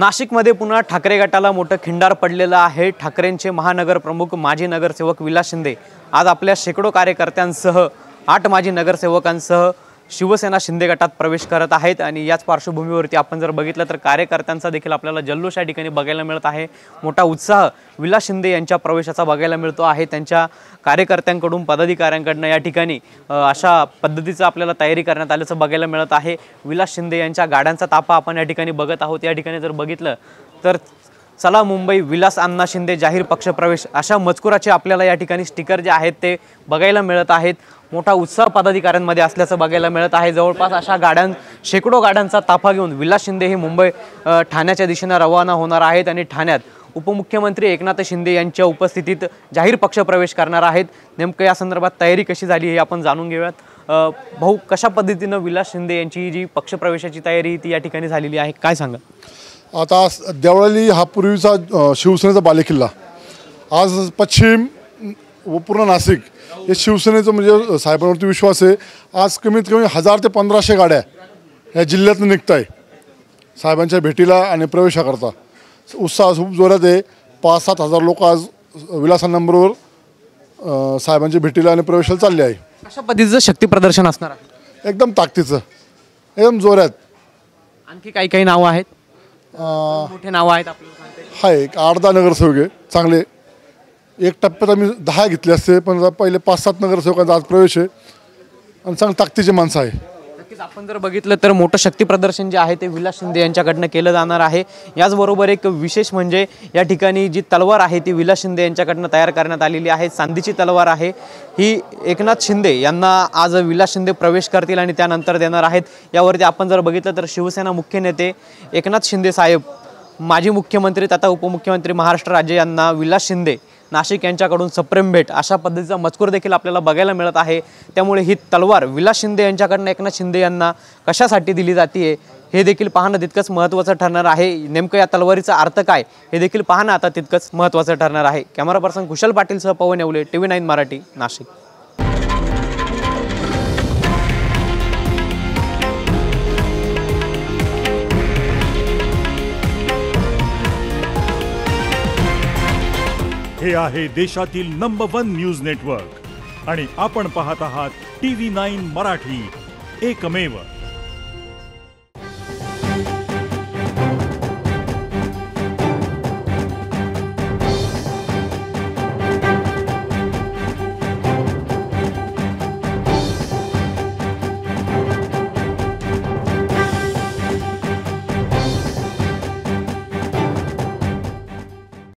नाशिकमध्ये पुन्हा ठाकरे गटाला मोठं खिंडार पडलेलं आहे। ठाकरेंचे महानगर प्रमुख माजी नगरसेवक विलास शिंदे आज आपल्या शेकडो कार्यकर्त्यांसह 8 माजी नगरसेवकांसह शिवसेना शिंदे गटात प्रवेश करत आहेत आणि याच पार्श्वभूमीवरती आपण जर बघितलं तर कार्यकर्त्यांचा देखील आपल्याला जल्लोष या ठिकाणी बघायला मिळत आहे। मोठा उत्साह विलास शिंदे यांच्या प्रवेशाचा बघायला मिळतो आहे। त्यांच्या कार्यकर्त्यांकडून पदाधिकाऱ्यांकडून या ठिकाणी अशा पद्धतीचं आपल्याला तयारी करण्यात आल्याचं बघायला मिळत आहे। विलास शिंदे यांच्या गाड्यांचा ताफा आपण या ठिकाणी बघत आहोत। या ठिकाणी जर बघितलं तर चला मुंबई विलास अण्णा शिंदे जाहीर पक्षप्रवेश अशा मजकुराचे आपल्याला या ठिकाणी स्टिकर जे आहेत ते बघायला मिळत आहेत। मोठा उत्साह पदाधिकाऱ्यांमध्ये असल्याचं बघायला मिळत आहे। जवळपास अशा शेकडो गाड्यांचा ताफा घेऊन विलास शिंदे हे मुंबई ठाण्याच्या दिशेने रवाना होणार आहेत आणि ठाण्यात उपमुख्यमंत्री एकनाथ शिंदे यांच्या उपस्थितीत जाहीर पक्षप्रवेश करणार आहेत। नेमकं या संदर्भात तयारी कशी झाली हे आपण जाणून घेऊयात। भाऊ, कशा पद्धतीने विलास शिंदे यांची जी पक्षप्रवेशाची तयारी ती या ठिकाणी झालेली आहे, काय सांगा? आता देवळाली हा पूर्वीचा शिवसेनेचा बालेकिल्ला, आज पश्चिम व पूर्ण नाशिक हे शिवसेनेचं म्हणजे साहेबांवरती विश्वास आहे। आज कमीत कमी 1000 ते 1500 गाड्या या जिल्ह्यातून निघत आहे साहेबांच्या भेटीला आणि प्रवेशाकरता। उत्साह खूप जोरात आहे। 5-7 हजार लोक आज विलासांबरोबर साहेबांच्या भेटीला आणि प्रवेशाला चालले आहे। अशा पद्धतीचं शक्ती प्रदर्शन असणार आहे, एकदम ताकदीचं, एकदम जोरात। आणखी काही नावं आहेत, मोठे नावं आहेत आपल्याला? हा, एक 8-10 नगरसेवक आहे चांगले। एक टप्प्यात आम्ही 10 घेतले असते, पण पहिले 5-7 नगरसेवकांचा आज प्रवेश आहे आणि चांगली ताकदीचे माणसं आहे। नक्कीच आपण जर बघितलं तर मोठं शक्ती प्रदर्शन जे आहे ते विलास शिंदे यांच्याकडनं केलं जाणार आहे। याचबरोबर एक विशेष म्हणजे या ठिकाणी जी तलवार आहे ती विलास शिंदे यांच्याकडनं तयार करण्यात आलेली आहे। चांदीची तलवार आहे ही एकनाथ शिंदे यांना आज विलास शिंदे प्रवेश करतील आणि त्यानंतर देणार आहेत। यावरती आपण जर बघितलं तर शिवसेना मुख्य नेते एकनाथ शिंदे साहेब, माजी मुख्यमंत्री तथा उपमुख्यमंत्री महाराष्ट्र राज्य यांना विलास शिंदे नाशिक यांच्याकडून सप्रेम भेट अशा पद्धतीचा मजकूर देखील आपल्याला बघायला मिळत आहे। त्यामुळे ही तलवार विलास शिंदे यांच्याकडनं एकनाथ शिंदे यांना कशासाठी दिली जाते हे देखील पाहणं तितकंच महत्त्वाचं ठरणार आहे। नेमकं या तलवारीचा अर्थ काय हे देखील पाहणं आता तितकंच महत्त्वाचं ठरणार आहे। कॅमेरा पर्सन कुशल पाटीलसह पवन येवले, TV9 मराठी, नाशिक। हे आहे देशातील नंबर 1 न्यूज नेटवर्क आणि आपण पाहत आहात TV9 मराठी, एकमेव।